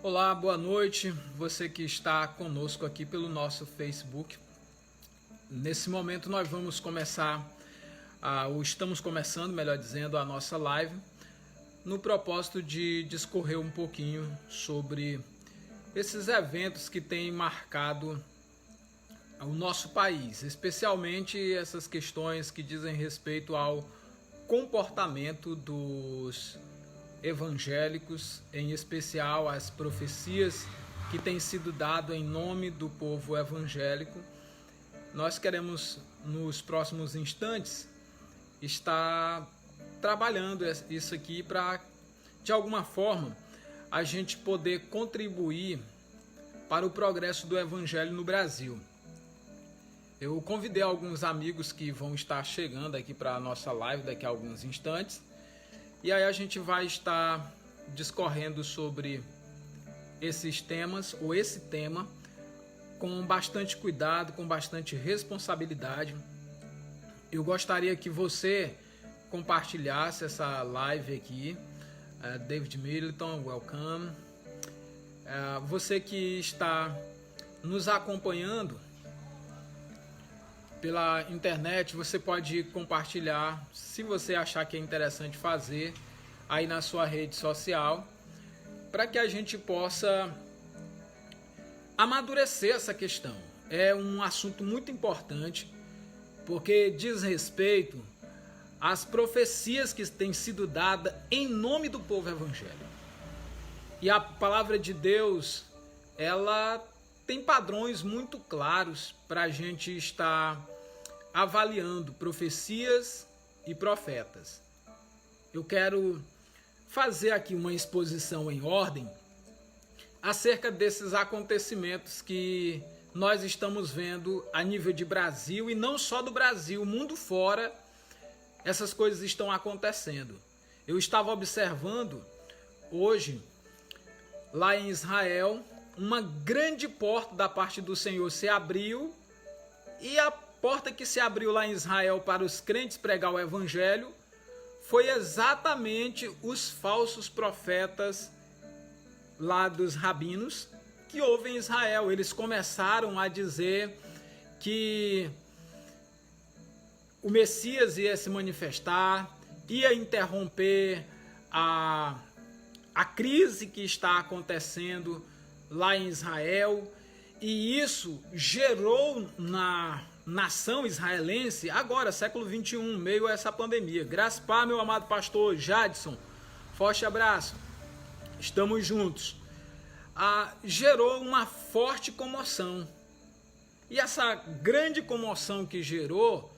Olá, boa noite, você que está conosco aqui pelo nosso Facebook. Nesse momento nós vamos começar, estamos começando, melhor dizendo, a nossa live, no propósito de discorrer um pouquinho sobre esses eventos que têm marcado o nosso país, especialmente essas questões que dizem respeito ao comportamento dos evangélicos, em especial as profecias que têm sido dadas em nome do povo evangélico. Nós queremos, nos próximos instantes, estar trabalhando isso aqui para, de alguma forma, a gente poder contribuir para o progresso do evangelho no Brasil. Eu convidei alguns amigos que vão estar chegando aqui para a nossa live daqui a alguns instantes. E aí a gente vai estar discorrendo sobre esses temas, ou esse tema, com bastante cuidado, com bastante responsabilidade. Eu gostaria que você compartilhasse essa live aqui. David Middleton, welcome. Você que está nos acompanhando pela internet, você pode compartilhar, se você achar que é interessante fazer, aí na sua rede social, para que a gente possa amadurecer essa questão. É um assunto muito importante, porque diz respeito às profecias que têm sido dadas em nome do povo evangélico. E a palavra de Deus, ela tem padrões muito claros para a gente estar avaliando profecias e profetas. Eu quero fazer aqui uma exposição em ordem acerca desses acontecimentos que nós estamos vendo a nível de Brasil, e não só do Brasil, mundo fora, essas coisas estão acontecendo. Eu estava observando hoje, lá em Israel, uma grande porta da parte do Senhor se abriu, e a porta que se abriu lá em Israel para os crentes pregar o evangelho foi exatamente os falsos profetas lá dos rabinos que houve em Israel. Eles começaram a dizer que o Messias ia se manifestar, ia interromper a crise que está acontecendo lá em Israel, e isso gerou na nação israelense, agora, século 21, meio a essa pandemia. Graças a meu amado pastor Jadson, forte abraço, estamos juntos. Gerou uma forte comoção, e essa grande comoção que gerou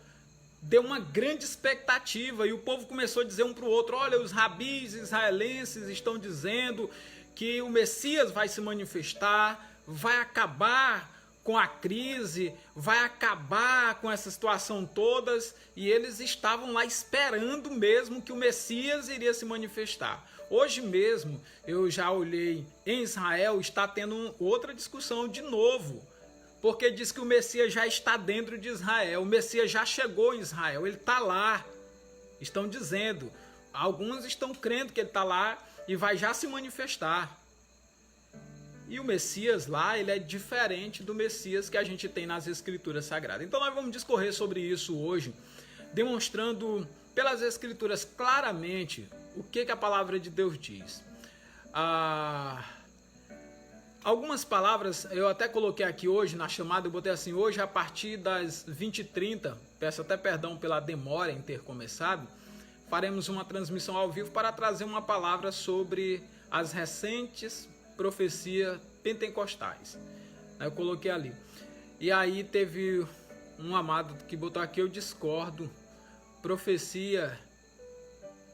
deu uma grande expectativa, e o povo começou a dizer um para o outro: olha, os rabis israelenses estão dizendo que o Messias vai se manifestar, vai acabar com a crise, vai acabar com essa situação todas, e eles estavam lá esperando mesmo que o Messias iria se manifestar. Hoje mesmo, eu já olhei em Israel, está tendo outra discussão de novo, porque diz que o Messias já está dentro de Israel, o Messias já chegou em Israel, ele está lá, estão dizendo, alguns estão crendo que ele está lá e vai já se manifestar. E o Messias lá, ele é diferente do Messias que a gente tem nas Escrituras Sagradas. Então nós vamos discorrer sobre isso hoje, demonstrando pelas Escrituras claramente o que a palavra de Deus diz. Algumas palavras eu até coloquei aqui hoje na chamada, eu botei assim: hoje a partir das 20h30, peço até perdão pela demora em ter começado, faremos uma transmissão ao vivo para trazer uma palavra sobre as recentes profecias pentecostais. Eu coloquei ali. E aí teve um amado que botou aqui: eu discordo, profecia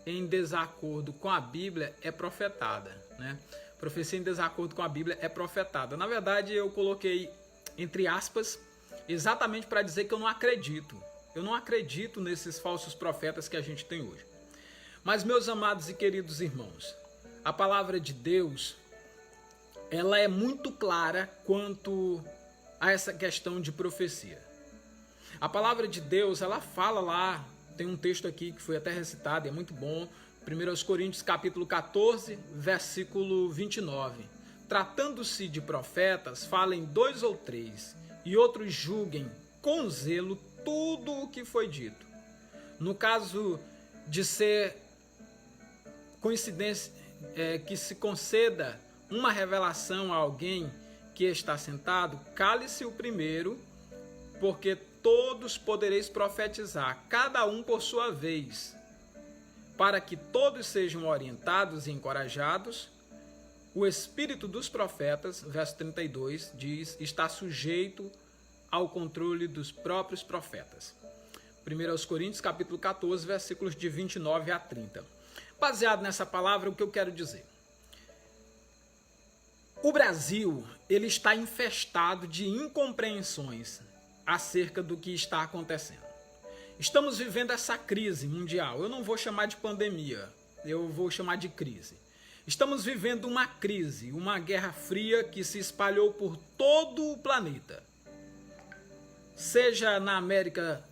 em desacordo com a Bíblia é profetada, né? Profecia em desacordo com a Bíblia é profetada. Na verdade, eu coloquei entre aspas, exatamente para dizer que eu não acredito. Eu não acredito nesses falsos profetas que a gente tem hoje. Mas, meus amados e queridos irmãos, a palavra de Deus, ela é muito clara quanto a essa questão de profecia. A palavra de Deus, ela fala lá, tem um texto aqui que foi até recitado, é muito bom, 1 Coríntios capítulo 14, versículo 29. tratando-se de profetas, falem 2 ou 3, e outros julguem com zelo tudo o que foi dito. No caso de ser coincidência, que se conceda uma revelação a alguém que está sentado, cale-se o primeiro, porque todos podereis profetizar, cada um por sua vez, para que todos sejam orientados e encorajados. O espírito dos profetas, verso 32, diz, está sujeito ao controle dos próprios profetas. 1 Coríntios, capítulo 14, versículos de 29 a 30. Baseado nessa palavra, o que eu quero dizer? O Brasil, ele está infestado de incompreensões acerca do que está acontecendo. Estamos vivendo essa crise mundial. Eu não vou chamar de pandemia, eu vou chamar de crise. Estamos vivendo uma crise, uma guerra fria que se espalhou por todo o planeta. Seja na América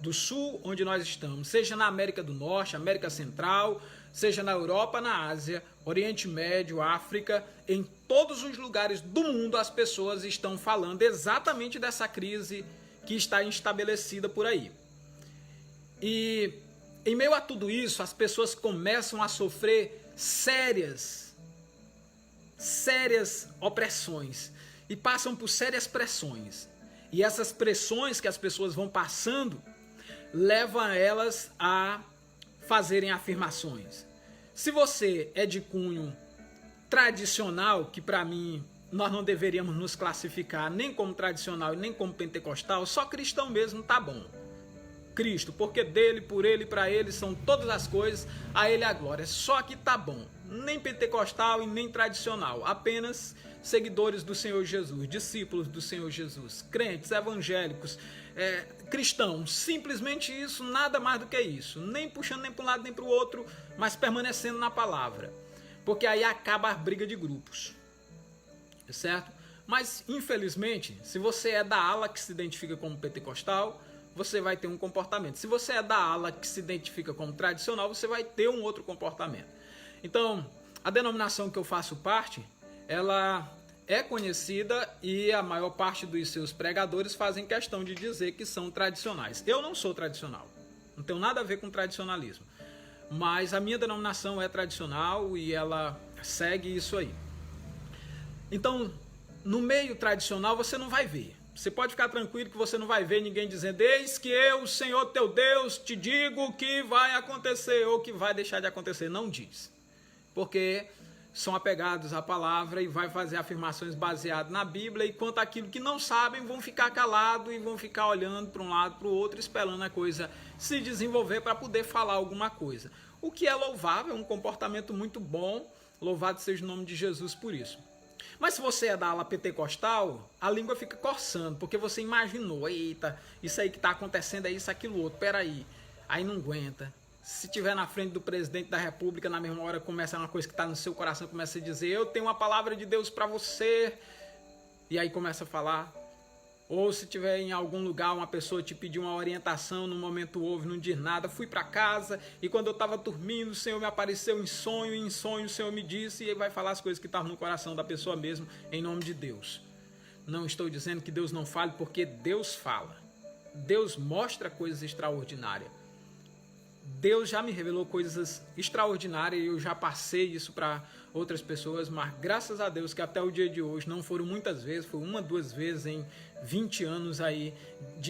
do Sul, onde nós estamos, seja na América do Norte, América Central, seja na Europa, na Ásia, Oriente Médio, África, em todos os lugares do mundo as pessoas estão falando exatamente dessa crise que está estabelecida por aí. E em meio a tudo isso, as pessoas começam a sofrer sérias opressões e passam por sérias pressões. E essas pressões que as pessoas vão passando levam elas a fazerem afirmações. Se você é de cunho tradicional, que para mim nós não deveríamos nos classificar nem como tradicional e nem como pentecostal, só cristão mesmo tá bom. Cristo, porque dele, por ele, para ele são todas as coisas, a ele a glória. Só que tá bom, nem pentecostal e nem tradicional, apenas seguidores do Senhor Jesus, discípulos do Senhor Jesus, crentes, evangélicos, cristãos, simplesmente isso, nada mais do que isso, nem puxando nem para um lado nem para o outro, mas permanecendo na palavra, porque aí acaba a briga de grupos, certo? Mas infelizmente, se você é da ala que se identifica como pentecostal, você vai ter um comportamento. Se você é da ala que se identifica como tradicional, você vai ter um outro comportamento. Então, a denominação que eu faço parte, ela é conhecida e a maior parte dos seus pregadores fazem questão de dizer que são tradicionais. Eu não sou tradicional, não tenho nada a ver com tradicionalismo, mas a minha denominação é tradicional e ela segue isso aí. Então, no meio tradicional você não vai ver. Você pode ficar tranquilo que você não vai ver ninguém dizendo: eis que eu, o Senhor teu Deus, te digo que vai acontecer ou que vai deixar de acontecer. Não diz. Porque são apegados à palavra e vai fazer afirmações baseadas na Bíblia, e quanto àquilo que não sabem, vão ficar calados e vão ficar olhando para um lado para o outro, esperando a coisa se desenvolver para poder falar alguma coisa. O que é louvável, é um comportamento muito bom, louvado seja o nome de Jesus por isso. Mas se você é da ala pentecostal, a língua fica coçando, porque você imaginou: eita, isso aí que está acontecendo é isso, aquilo, outro, peraí. Aí não aguenta. Se tiver na frente do presidente da república, na mesma hora começa uma coisa que está no seu coração, começa a dizer: eu tenho uma palavra de Deus para você. E aí começa a falar. Ou se tiver em algum lugar, uma pessoa te pedir uma orientação, no momento ouve, não diz nada. Fui para casa e quando eu estava dormindo, o Senhor me apareceu em sonho, e em sonho o Senhor me disse, e aí vai falar as coisas que estavam no coração da pessoa mesmo, em nome de Deus. Não estou dizendo que Deus não fale, porque Deus fala. Deus mostra coisas extraordinárias. Deus já me revelou coisas extraordinárias e eu já passei isso para outras pessoas, mas graças a Deus que até o dia de hoje não foram muitas vezes, foi uma, duas vezes em 20 anos aí,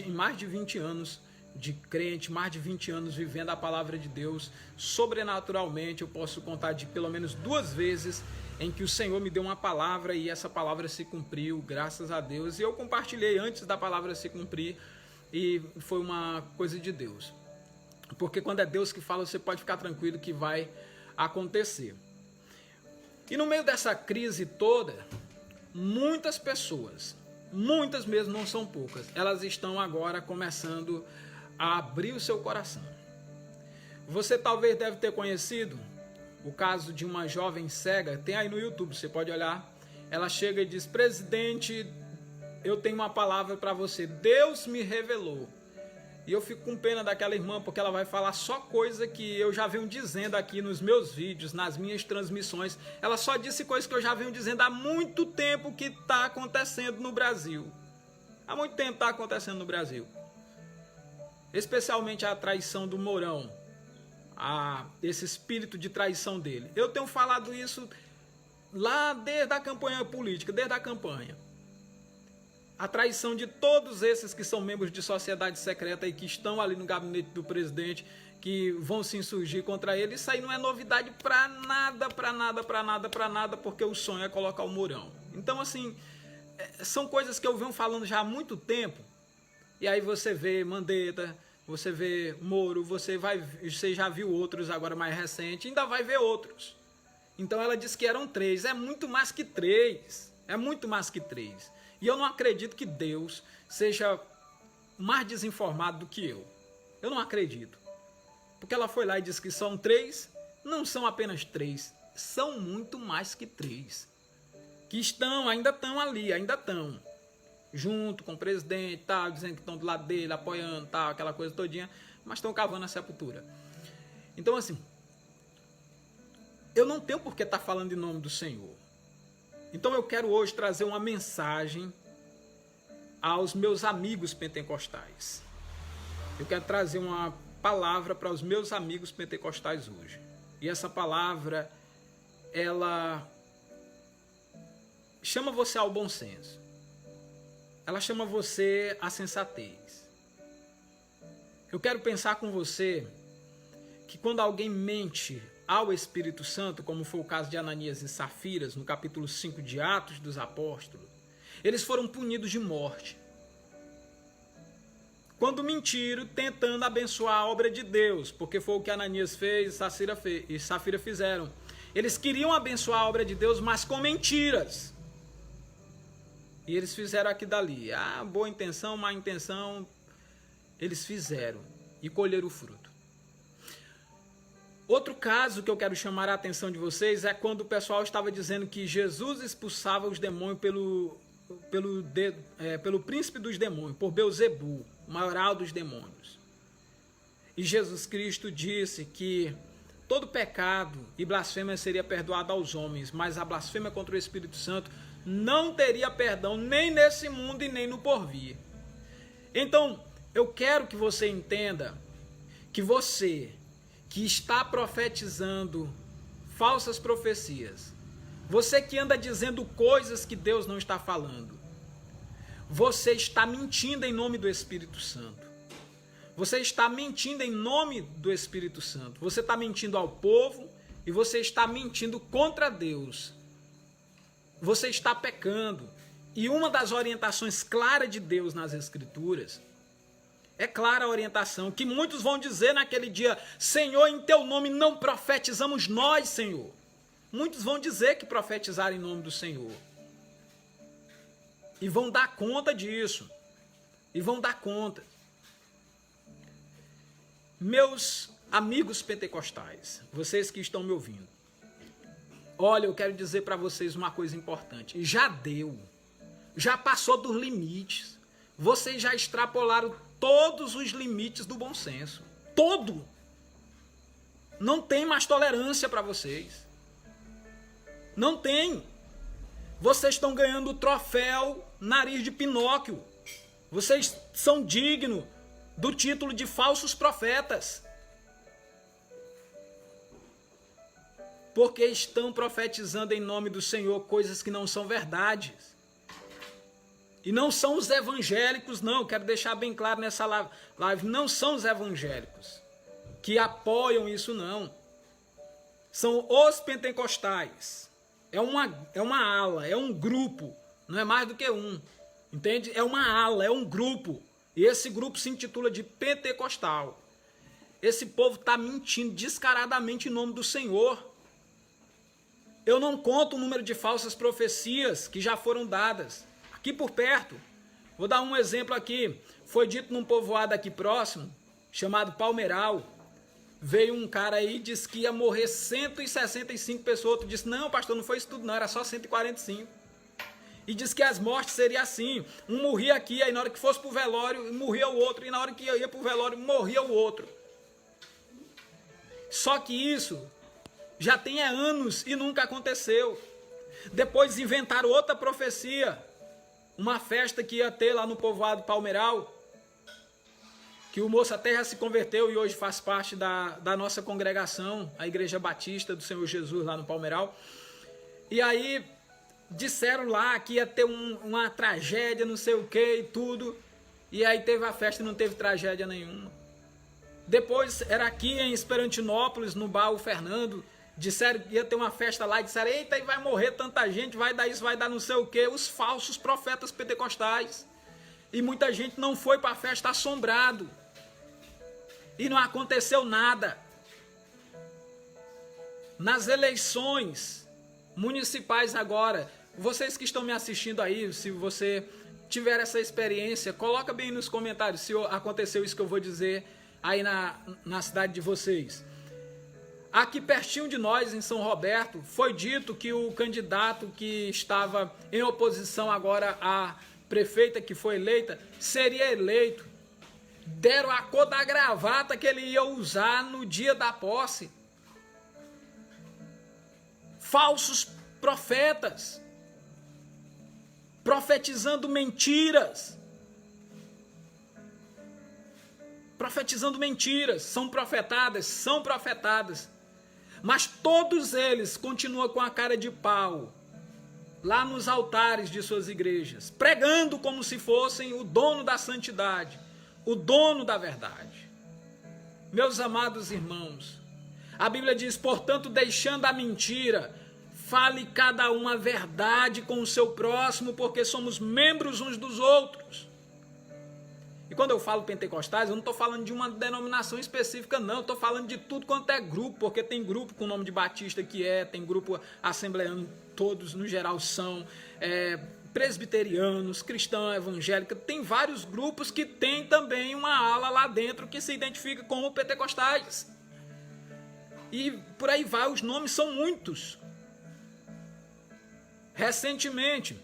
mais de 20 anos de crente, mais de 20 anos vivendo a palavra de Deus, sobrenaturalmente eu posso contar de pelo menos 2 vezes em que o Senhor me deu uma palavra e essa palavra se cumpriu, graças a Deus, e eu compartilhei antes da palavra se cumprir e foi uma coisa de Deus. Porque quando é Deus que fala, você pode ficar tranquilo que vai acontecer. E no meio dessa crise toda, muitas pessoas, muitas mesmo, não são poucas, elas estão agora começando a abrir o seu coração. Você talvez deve ter conhecido o caso de uma jovem cega, tem aí no YouTube, você pode olhar. Ela chega e diz: presidente, eu tenho uma palavra para você, Deus me revelou E eu fico com pena daquela irmã, porque ela vai falar só coisa que eu já venho dizendo aqui nos meus vídeos, nas minhas transmissões. Ela só disse coisa que eu já venho dizendo há muito tempo que está acontecendo no Brasil. Há muito tempo está acontecendo no Brasil. Especialmente a traição do Mourão. Esse espírito de traição dele. Eu tenho falado isso lá desde a campanha política, desde a campanha. A traição de todos esses que são membros de sociedade secreta e que estão ali no gabinete do presidente, que vão se insurgir contra ele, isso aí não é novidade para nada, porque o sonho é colocar o Mourão. Então, assim, são coisas que eu venho falando já há muito tempo, e aí você vê Mandetta, você vê Moro, você já viu outros agora mais recentes, ainda vai ver outros. Então ela disse que eram 3, é muito mais que 3, é muito mais que 3. E eu não acredito que Deus seja mais desinformado do que eu. Eu não acredito. Porque ela foi lá e disse que são 3, não são apenas 3, são muito mais que 3. Que ainda estão ali, ainda estão. Junto com o presidente, tal, dizendo que estão do lado dele, apoiando, tal, aquela coisa todinha, mas estão cavando a sepultura. Então, assim, eu não tenho por que estar falando em nome do Senhor. Então eu quero hoje trazer uma mensagem aos meus amigos pentecostais. Eu quero trazer uma palavra para os meus amigos pentecostais hoje. E essa palavra, ela chama você ao bom senso. Ela chama você à sensatez. Eu quero pensar com você que quando alguém mente ao Espírito Santo, como foi o caso de Ananias e Safiras, no capítulo 5 de Atos dos Apóstolos, eles foram punidos de morte. Quando mentiram, tentando abençoar a obra de Deus, porque foi o que Ananias fez e Safira fizeram. Eles queriam abençoar a obra de Deus, mas com mentiras. E eles fizeram aqui dali. Boa intenção, má intenção, eles fizeram e colheram o fruto. Outro caso que eu quero chamar a atenção de vocês é quando o pessoal estava dizendo que Jesus expulsava os demônios pelo príncipe dos demônios, por Belzebu, o maioral dos demônios. E Jesus Cristo disse que todo pecado e blasfêmia seria perdoado aos homens, mas a blasfêmia contra o Espírito Santo não teria perdão nem nesse mundo e nem no porvir. Então, eu quero que você entenda que você que está profetizando falsas profecias, você que anda dizendo coisas que Deus não está falando, você está mentindo em nome do Espírito Santo. Você está mentindo em nome do Espírito Santo. Você está mentindo ao povo e você está mentindo contra Deus. Você está pecando. E uma das orientações claras de Deus nas Escrituras é clara a orientação, que muitos vão dizer naquele dia: Senhor, em teu nome não profetizamos nós, Senhor. Muitos vão dizer que profetizaram em nome do Senhor. E vão dar conta disso. E vão dar conta. Meus amigos pentecostais, vocês que estão me ouvindo, olha, eu quero dizer para vocês uma coisa importante. Já deu. Já passou dos limites. Vocês já extrapolaram todos os limites do bom senso. Todo. Não tem mais tolerância para vocês. Não tem. Vocês estão ganhando o troféu nariz de Pinóquio. Vocês são dignos do título de falsos profetas. Porque estão profetizando em nome do Senhor coisas que não são verdades. E não são os evangélicos, não. Quero deixar bem claro nessa live. Não são os evangélicos que apoiam isso, não. São os pentecostais. É uma ala, é um grupo. Não é mais do que um. Entende? É uma ala, é um grupo. E esse grupo se intitula de pentecostal. Esse povo está mentindo descaradamente em nome do Senhor. Eu não conto o número de falsas profecias que já foram dadas. Aqui por perto, vou dar um exemplo aqui. Foi dito num povoado aqui próximo, chamado Palmeiral. Veio um cara aí e disse que ia morrer 165 pessoas. Outro disse: não, pastor, não foi isso tudo não, era só 145. E diz que as mortes seriam assim. Um morria aqui, aí na hora que fosse para o velório, morria o outro. E na hora que ia para o velório, morria o outro. Só que isso já tem anos e nunca aconteceu. Depois inventaram outra profecia. Uma festa que ia ter lá no povoado Palmeiral. Que o moço até já se converteu e hoje faz parte da nossa congregação, a Igreja Batista do Senhor Jesus lá no Palmeiral. E aí disseram lá que ia ter uma tragédia, não sei o que e tudo. E aí teve a festa e não teve tragédia nenhuma. Depois era aqui em Esperantinópolis, no bar o Fernando. Disseram que ia ter uma festa lá e disseram, eita, e vai morrer tanta gente, vai dar isso, vai dar não sei o que. Os falsos profetas pentecostais. E muita gente não foi para a festa assombrado. E não aconteceu nada. Nas eleições municipais agora, vocês que estão me assistindo aí, se você tiver essa experiência, coloca bem nos comentários se aconteceu isso que eu vou dizer aí na cidade de vocês. Aqui pertinho de nós, em São Roberto, foi dito que o candidato que estava em oposição agora à prefeita que foi eleita, seria eleito. Deram a cor da gravata que ele ia usar no dia da posse. Falsos profetas, profetizando mentiras. Profetizando mentiras, são profetadas. Mas todos eles continuam com a cara de pau, lá nos altares de suas igrejas, pregando como se fossem o dono da santidade, o dono da verdade. Meus amados irmãos, a Bíblia diz, portanto, deixando a mentira, fale cada um a verdade com o seu próximo, porque somos membros uns dos outros. E quando eu falo pentecostais, eu não estou falando de uma denominação específica, não. Eu estou falando de tudo quanto é grupo, porque tem grupo com o nome de Batista tem grupo assembleano, todos no geral são presbiterianos, cristão, evangélica. Tem vários grupos que tem também uma ala lá dentro que se identifica como pentecostais. E por aí vai, os nomes são muitos. Recentemente,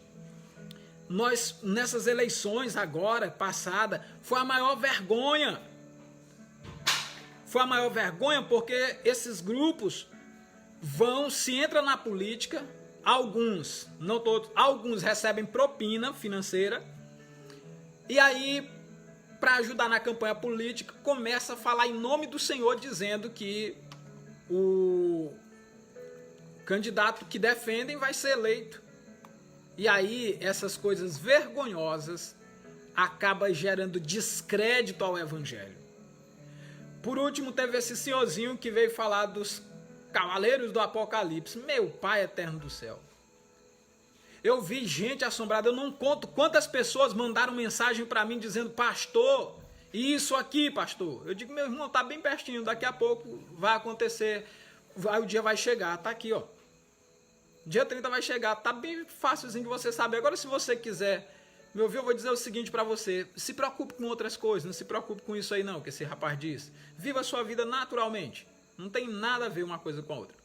nós, nessas eleições agora, passada, foi a maior vergonha. Foi a maior vergonha porque esses grupos se entram na política, alguns, não todos, alguns recebem propina financeira, e aí, para ajudar na campanha política, começa a falar em nome do Senhor, dizendo que o candidato que defendem vai ser eleito. E aí, essas coisas vergonhosas acabam gerando descrédito ao evangelho. Por último, teve esse senhorzinho que veio falar dos cavaleiros do Apocalipse. Meu Pai eterno do céu. Eu vi gente assombrada, eu não conto quantas pessoas mandaram mensagem para mim dizendo, pastor, isso aqui, pastor. Eu digo, meu irmão, tá bem pertinho, daqui a pouco vai acontecer, o dia vai chegar, tá aqui, ó. Dia 30 vai chegar, tá bem fácilzinho de você saber. Agora, se você quiser me ouvir, eu vou dizer o seguinte para você. Se preocupe com outras coisas, não se preocupe com isso aí não, que esse rapaz diz. Viva a sua vida naturalmente. Não tem nada a ver uma coisa com a outra.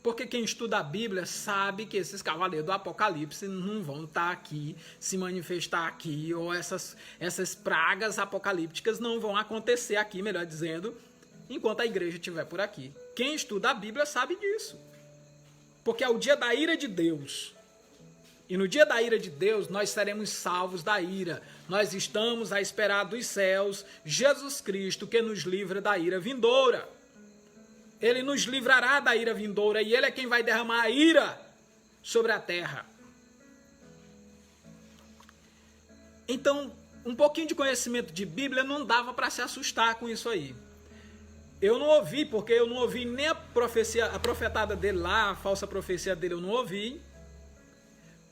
Porque quem estuda a Bíblia sabe que esses cavaleiros do Apocalipse não vão estar aqui, se manifestar aqui, ou essas pragas apocalípticas não vão acontecer aqui, melhor dizendo, enquanto a igreja estiver por aqui. Quem estuda a Bíblia sabe disso. Porque é o dia da ira de Deus. E no dia da ira de Deus, nós seremos salvos da ira. Nós estamos a esperar dos céus Jesus Cristo, que nos livra da ira vindoura. Ele nos livrará da ira vindoura e Ele é quem vai derramar a ira sobre a terra. Então, um pouquinho de conhecimento de Bíblia não dava para se assustar com isso aí. Eu não ouvi, porque eu não ouvi nem a profetada dele lá, a falsa profecia dele eu não ouvi.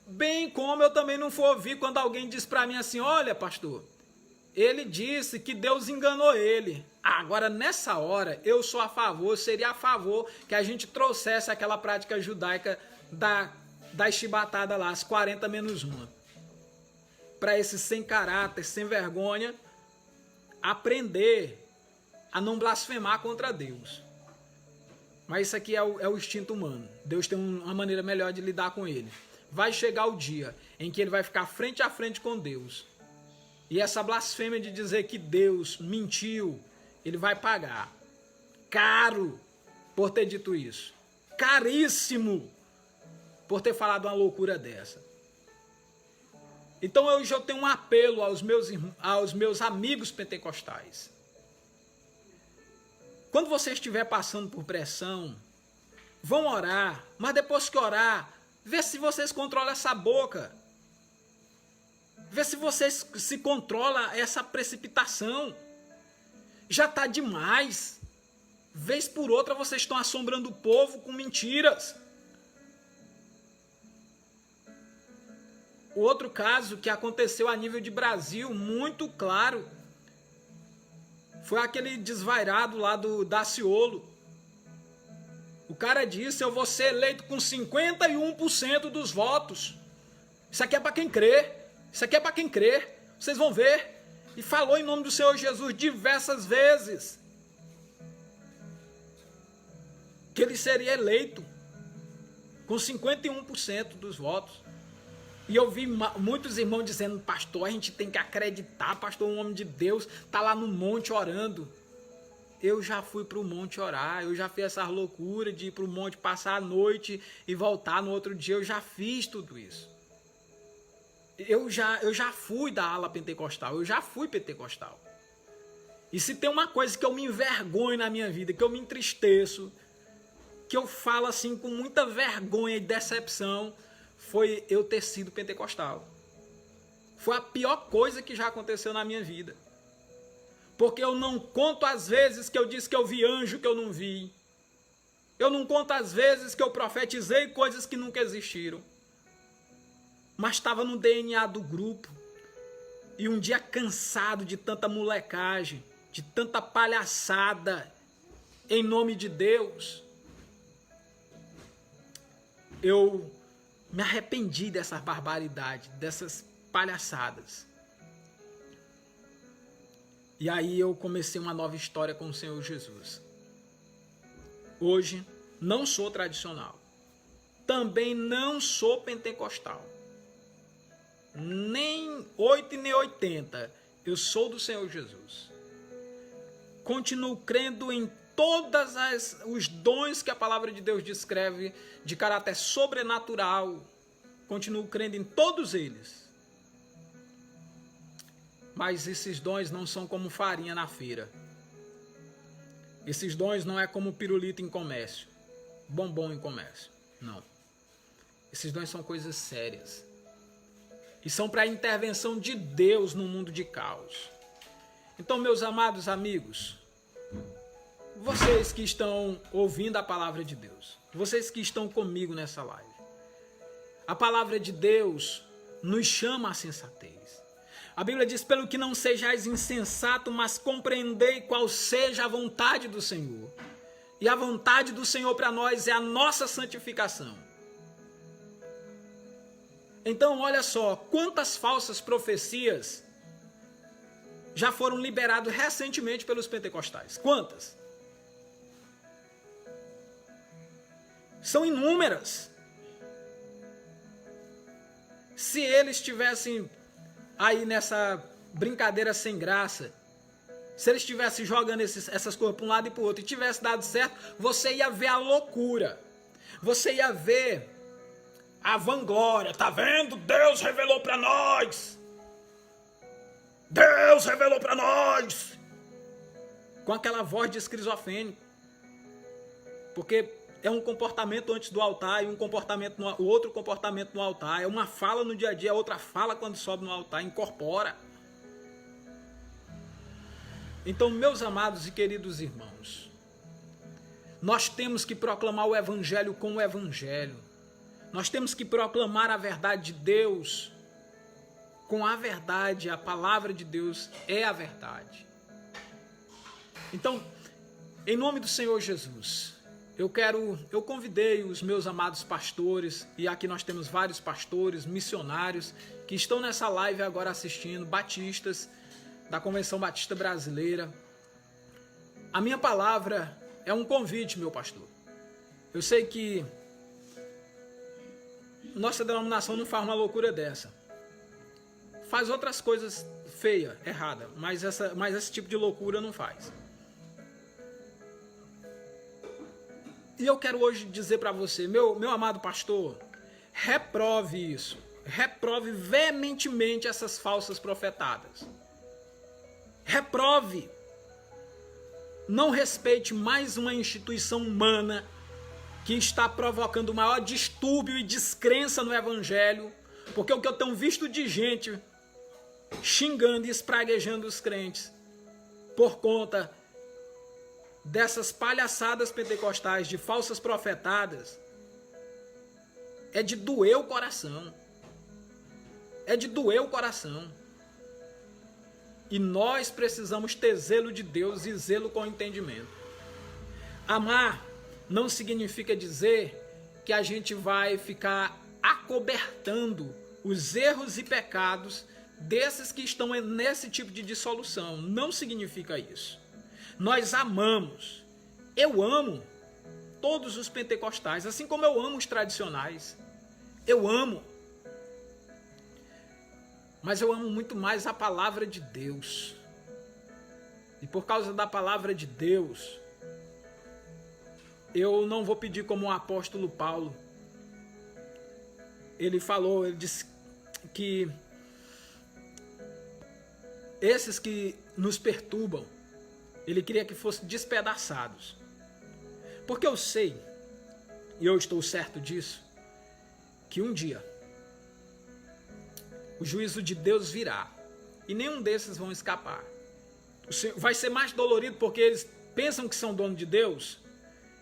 Bem como eu também não fui ouvir quando alguém diz para mim assim, olha pastor, ele disse que Deus enganou ele. Agora nessa hora eu sou a favor, seria a favor que a gente trouxesse aquela prática judaica da chibatada lá, as 40 menos 1. Para esse sem caráter, sem vergonha, aprender a não blasfemar contra Deus. Mas isso aqui é o instinto humano. Deus tem uma maneira melhor de lidar com ele. vai chegar o dia em que ele vai ficar frente a frente com Deus. E essa blasfêmia de dizer que Deus mentiu, ele vai pagar caro por ter dito isso. Caríssimo por ter falado uma loucura dessa. Então hoje eu tenho um apelo aos meus amigos pentecostais. Quando você estiver passando por pressão, vão orar, mas depois que orar, vê se vocês controlam essa boca. Vê se vocês se controlam essa precipitação. Já está demais. Vez por outra vocês estão assombrando o povo com mentiras. O outro caso que aconteceu a nível de Brasil, muito claro, foi aquele desvairado lá do Daciolo. O cara disse: eu vou ser eleito com 51% dos votos. Isso aqui é para quem crê. Isso aqui é para quem crê. Vocês vão ver. E falou em nome do Senhor Jesus diversas vezes que ele seria eleito com 51% dos votos. E eu vi muitos irmãos dizendo: pastor, a gente tem que acreditar, pastor, um homem de Deus está lá no monte orando. Eu já fui para o monte orar, eu já fiz essas loucuras de ir para o monte passar a noite e voltar no outro dia, eu já fiz tudo isso. Eu já fui da ala pentecostal, eu já fui pentecostal. E se tem uma coisa que eu me envergonho na minha vida, que eu me entristeço, que eu falo assim com muita vergonha e decepção, foi eu ter sido pentecostal. Foi a pior coisa que já aconteceu na minha vida. Porque eu não conto as vezes que eu disse que eu vi anjo que eu não vi. Eu não conto as vezes que eu profetizei coisas que nunca existiram. Mas estava no DNA do grupo. E um dia cansado de tanta molecagem, de tanta palhaçada, em nome de Deus, eu me arrependi dessa barbaridade, dessas palhaçadas. E aí eu comecei uma nova história com o Senhor Jesus. Hoje, não sou tradicional. Também não sou pentecostal. Nem 8 e nem 80. Eu sou do Senhor Jesus. Continuo crendo em todos os dons que a palavra de Deus descreve de caráter sobrenatural. Continuo crendo em todos eles. Mas esses dons não são como farinha na feira. Esses dons não é como pirulito em comércio, bombom em comércio. Não. Esses dons são coisas sérias. E são para a intervenção de Deus no mundo de caos. Então, meus amados amigos, vocês que estão ouvindo a palavra de Deus, vocês que estão comigo nessa live, a palavra de Deus nos chama à sensatez. A Bíblia diz: pelo que não sejais insensato, mas compreendei qual seja a vontade do Senhor. E a vontade do Senhor para nós é a nossa santificação. Então, olha só, quantas falsas profecias já foram liberadas recentemente pelos pentecostais. Quantas? São inúmeras. Se eles tivessem aí nessa brincadeira sem graça, se eles estivessem jogando essas coisas para um lado e para o outro e tivesse dado certo, você ia ver a loucura. Você ia ver a vanglória. Tá vendo? Deus revelou para nós. Deus revelou para nós. Com aquela voz de esquizofrênico. Porque é um comportamento antes do altar e o outro comportamento no altar. É uma fala no dia a dia, outra fala quando sobe no altar, incorpora. Então, meus amados e queridos irmãos, nós temos que proclamar o Evangelho com o Evangelho. Nós temos que proclamar a verdade de Deus com a verdade. A palavra de Deus é a verdade. Então, em nome do Senhor Jesus, eu convidei os meus amados pastores, e aqui nós temos vários pastores, missionários, que estão nessa live agora assistindo, batistas, da Convenção Batista Brasileira. A minha palavra é um convite, meu pastor. Eu sei que nossa denominação não faz uma loucura dessa. Faz outras coisas feias, erradas, mas esse tipo de loucura não faz. E eu quero hoje dizer para você, meu amado pastor, reprove isso. Reprove veementemente essas falsas profetadas. Reprove. Não respeite mais uma instituição humana que está provocando o maior distúrbio e descrença no evangelho, porque o que eu tenho visto de gente xingando e espraguejando os crentes por conta dessas palhaçadas pentecostais de falsas profetadas é de doer o coração. É de doer o coração. E nós precisamos ter zelo de Deus e zelo com entendimento. Amar não significa dizer que a gente vai ficar acobertando os erros e pecados desses que estão nesse tipo de dissolução. Não significa isso. Nós amamos. Eu amo todos os pentecostais, assim como eu amo os tradicionais. Eu amo. Mas eu amo muito mais a palavra de Deus. E por causa da palavra de Deus, eu não vou pedir como o apóstolo Paulo. Ele disse que esses que nos perturbam, ele queria que fossem despedaçados. Porque eu sei, e eu estou certo disso, que um dia o juízo de Deus virá e nenhum desses vão escapar. Vai ser mais dolorido porque eles pensam que são dono de Deus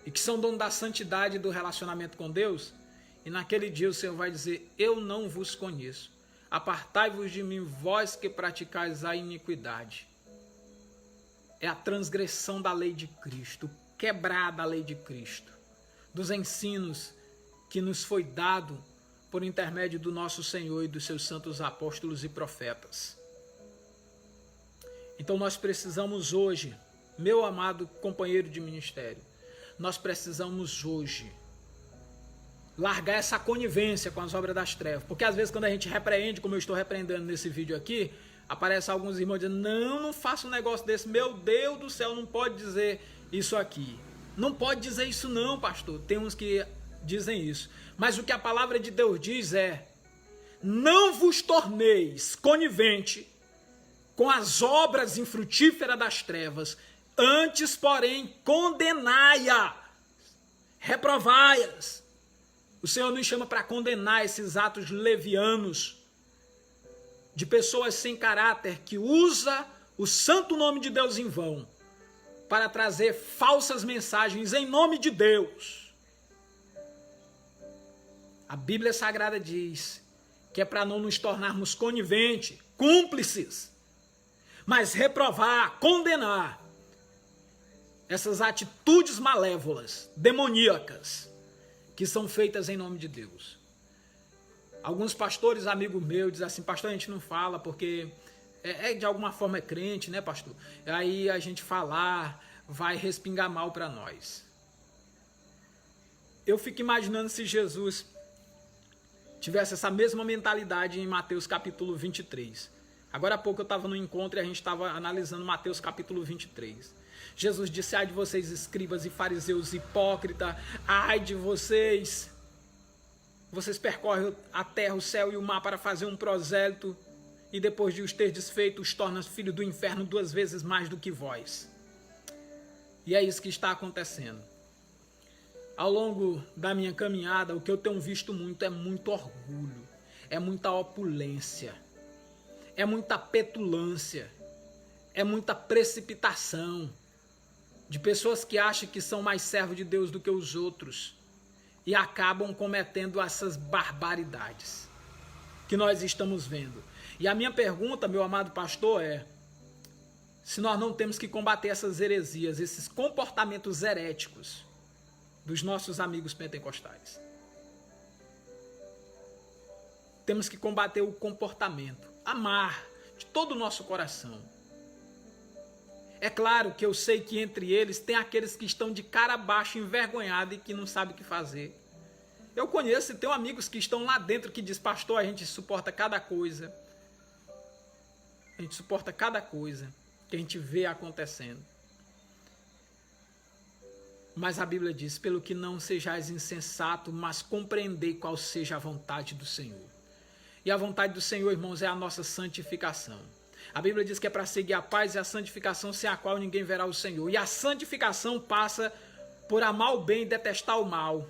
e que são dono da santidade e do relacionamento com Deus, e naquele dia o Senhor vai dizer: eu não vos conheço, apartai-vos de mim, vós que praticais a iniquidade. É a transgressão da lei de Cristo, quebrar da lei de Cristo, dos ensinos que nos foi dado por intermédio do nosso Senhor e dos seus santos apóstolos e profetas. Então nós precisamos hoje, meu amado companheiro de ministério, nós precisamos hoje largar essa conivência com as obras das trevas, porque às vezes quando a gente repreende, como eu estou repreendendo nesse vídeo aqui, aparecem alguns irmãos dizendo: não faça um negócio desse, meu Deus do céu, não pode dizer isso aqui. Não pode dizer isso não, pastor. Tem uns que dizem isso. Mas o que a palavra de Deus diz é: não vos torneis conivente com as obras infrutíferas das trevas, antes, porém, condenai-a, reprovai-as. O Senhor nos chama para condenar esses atos levianos de pessoas sem caráter que usa o santo nome de Deus em vão para trazer falsas mensagens em nome de Deus. A Bíblia Sagrada diz que é para não nos tornarmos coniventes, cúmplices, mas reprovar, condenar essas atitudes malévolas, demoníacas, que são feitas em nome de Deus. Alguns pastores, amigos meus, dizem assim: pastor, a gente não fala porque de alguma forma é crente, né, pastor? Aí a gente falar vai respingar mal para nós. Eu fico imaginando se Jesus tivesse essa mesma mentalidade em Mateus capítulo 23. Agora há pouco eu estava no encontro e a gente estava analisando Mateus capítulo 23. Jesus disse: ai de vocês, escribas e fariseus hipócritas, ai de vocês, vocês percorrem a terra, o céu e o mar para fazer um prosélito, e depois de os ter desfeito, os torna filhos do inferno 2 vezes mais do que vós. E é isso que está acontecendo. Ao longo da minha caminhada, o que eu tenho visto muito é muito orgulho, é muita opulência, é muita petulância, é muita precipitação de pessoas que acham que são mais servos de Deus do que os outros e acabam cometendo essas barbaridades que nós estamos vendo. E a minha pergunta, meu amado pastor, é: se nós não temos que combater essas heresias, esses comportamentos heréticos dos nossos amigos pentecostais. Temos que combater o comportamento, amar de todo o nosso coração. É claro que eu sei que entre eles tem aqueles que estão de cara baixa, envergonhados e que não sabem o que fazer. Eu conheço e tenho amigos que estão lá dentro que diz, pastor, a gente suporta cada coisa. A gente suporta cada coisa que a gente vê acontecendo. Mas a Bíblia diz, pelo que não sejais insensato, mas compreendei qual seja a vontade do Senhor. E a vontade do Senhor, irmãos, é a nossa santificação. A Bíblia diz que é para seguir a paz e a santificação, sem a qual ninguém verá o Senhor. E a santificação passa por amar o bem e detestar o mal.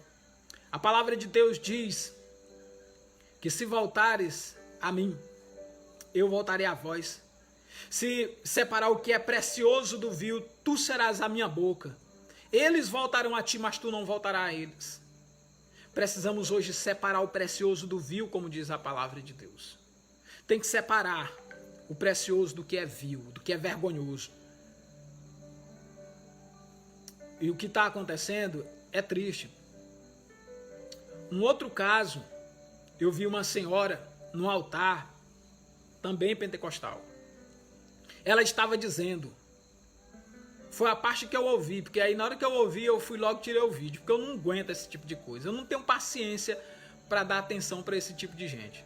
A palavra de Deus diz que se voltares a mim, eu voltarei a vós. Se separar o que é precioso do vil, tu serás a minha boca. Eles voltarão a ti, mas tu não voltarás a eles. Precisamos hoje separar o precioso do vil, como diz a palavra de Deus. Tem que separar o precioso do que é vil, do que é vergonhoso. E o que está acontecendo é triste. Um outro caso, eu vi uma senhora no altar, também pentecostal. Ela estava dizendo, foi a parte que eu ouvi, porque aí na hora que eu ouvi, eu fui logo tirei o vídeo, porque eu não aguento esse tipo de coisa. Eu não tenho paciência para dar atenção para esse tipo de gente.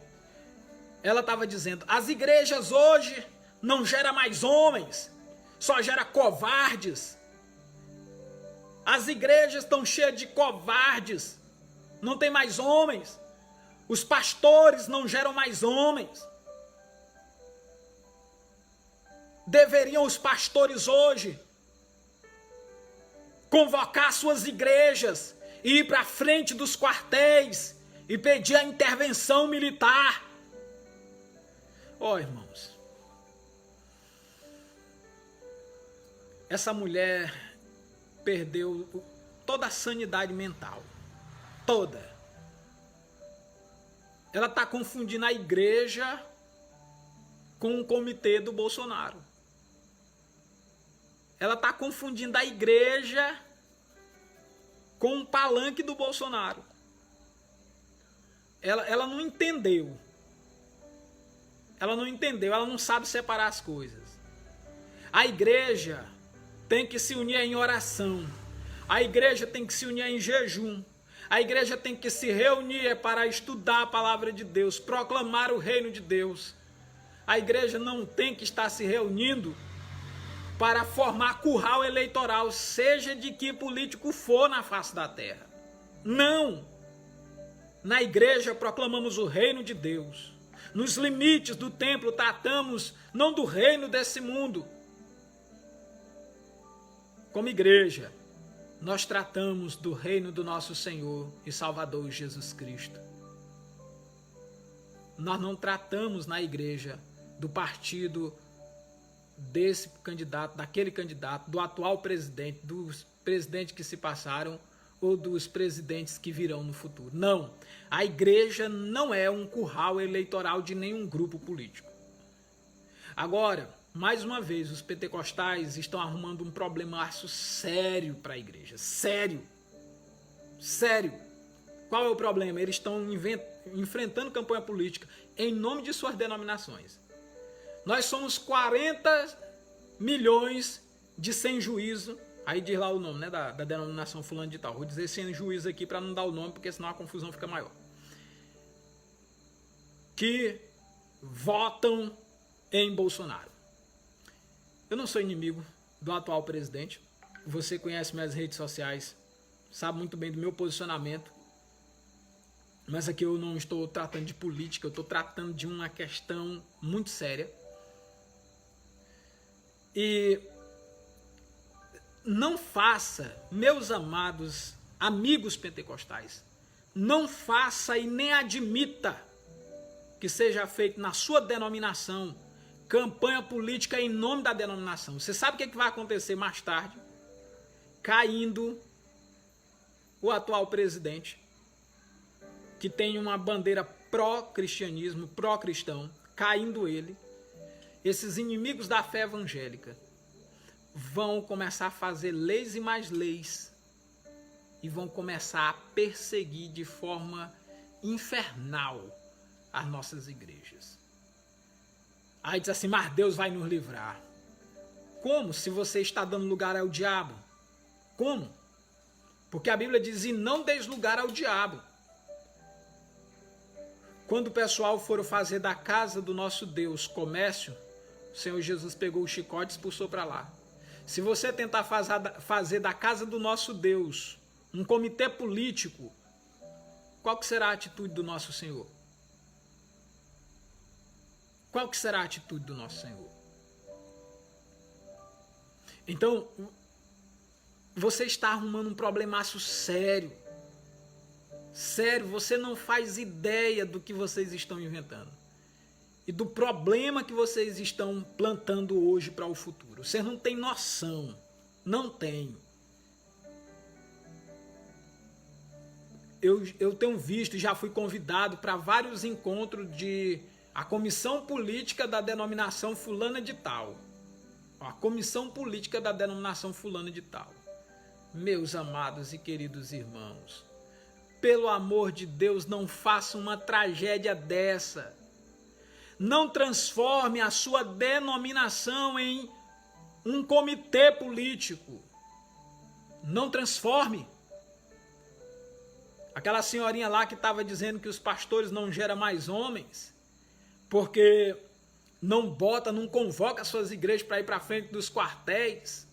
Ela estava dizendo, as igrejas hoje não geram mais homens, só gera covardes. As igrejas estão cheias de covardes, não tem mais homens. Os pastores não geram mais homens. Deveriam os pastores hoje convocar suas igrejas, ir para frente dos quartéis e pedir a intervenção militar. Irmãos, essa mulher perdeu toda a sanidade mental, toda. Ela está confundindo a igreja com o comitê do Bolsonaro. Ela está confundindo a igreja com o palanque do Bolsonaro. Ela não entendeu. Ela não entendeu, ela não sabe separar as coisas. A igreja tem que se unir em oração. A igreja tem que se unir em jejum. A igreja tem que se reunir para estudar a palavra de Deus, proclamar o reino de Deus. A igreja não tem que estar se reunindo para formar curral eleitoral, seja de que político for na face da terra. Não! Na igreja proclamamos o reino de Deus. Nos limites do templo tratamos não do reino desse mundo. Como igreja, nós tratamos do reino do nosso Senhor e Salvador Jesus Cristo. Nós não tratamos na igreja do partido desse candidato, daquele candidato, do atual presidente, dos presidentes que se passaram ou dos presidentes que virão no futuro. Não, a igreja não é um curral eleitoral de nenhum grupo político. Agora, mais uma vez, os pentecostais estão arrumando um problemaço sério para a igreja. Sério. Sério. Qual é o problema? Eles estão enfrentando campanha política em nome de suas denominações. Nós somos 40 milhões de sem juízo. Aí diz lá o nome, né, da denominação fulano de tal. Vou dizer sem juízo aqui para não dar o nome, porque senão a confusão fica maior. Que votam em Bolsonaro. Eu não sou inimigo do atual presidente. Você conhece minhas redes sociais, sabe muito bem do meu posicionamento. Mas aqui eu não estou tratando de política, eu estou tratando de uma questão muito séria. E não faça, meus amados amigos pentecostais, não faça e nem admita que seja feito na sua denominação campanha política em nome da denominação. Você sabe o que vai acontecer mais tarde? Caindo o atual presidente, que tem uma bandeira pró-cristianismo, pró-cristão, caindo ele, esses inimigos da fé evangélica vão começar a fazer leis e mais leis e vão começar a perseguir de forma infernal as nossas igrejas. Aí diz assim, mas Deus vai nos livrar. Como? Se você está dando lugar ao diabo. Como? Porque a Bíblia diz, e não deis lugar ao diabo. quando o pessoal for fazer da casa do nosso Deus comércio, o Senhor Jesus pegou o chicote e expulsou para lá. Se você tentar fazer da casa do nosso Deus um comitê político, qual que será a atitude do nosso Senhor? Qual que será a atitude do nosso Senhor? Então, você está arrumando um problemaço sério. Sério, você não faz ideia do que vocês estão inventando. E do problema que vocês estão plantando hoje para o futuro. Vocês não têm noção. Não tem. Eu tenho visto e já fui convidado para vários encontros de a comissão política da denominação fulana de tal. A comissão política da denominação fulana de tal. Meus amados e queridos irmãos, pelo amor de Deus, não faça uma tragédia dessa. Não transforme a sua denominação em um comitê político. Não transforme. Aquela senhorinha lá que estava dizendo que os pastores não geram mais homens, porque não convoca as suas igrejas para ir para frente dos quartéis.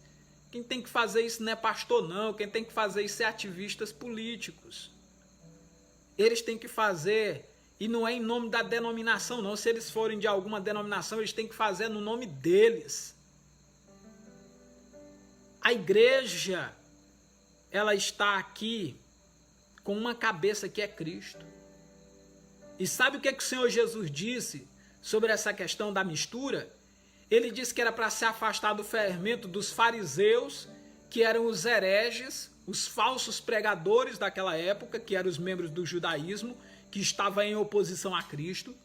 Quem tem que fazer isso não é pastor não, quem tem que fazer isso é ativistas políticos. Eles têm que fazer, e não é em nome da denominação não, se eles forem de alguma denominação, eles têm que fazer no nome deles. A igreja, ela está aqui com uma cabeça que é Cristo. E sabe o que o Senhor Jesus disse sobre essa questão da mistura? Ele disse que era para se afastar do fermento dos fariseus, que eram os hereges, os falsos pregadores daquela época, que eram os membros do judaísmo, que estavam em oposição a Cristo,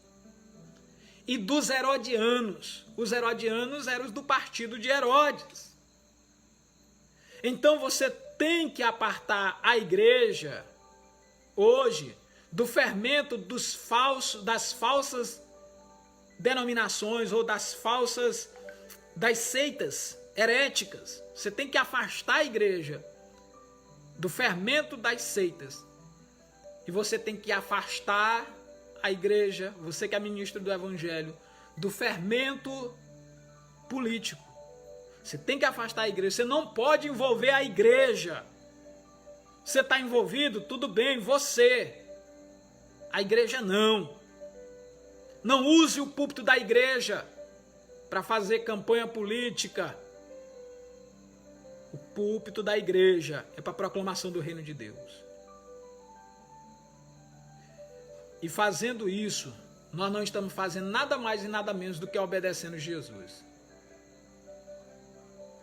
e dos herodianos. Os herodianos eram os do partido de Herodes. Então você tem que apartar a igreja hoje do fermento das falsas denominações ou das seitas heréticas. Você tem que afastar a igreja do fermento das seitas. E você tem que afastar a igreja, você que é ministro do evangelho, do fermento político. Você tem que afastar a igreja. Você não pode envolver a igreja. Você está envolvido? Tudo bem, você. A igreja não. Não use o púlpito da igreja para fazer campanha política. O púlpito da igreja é para a proclamação do reino de Deus. E fazendo isso, nós não estamos fazendo nada mais e nada menos do que obedecendo Jesus.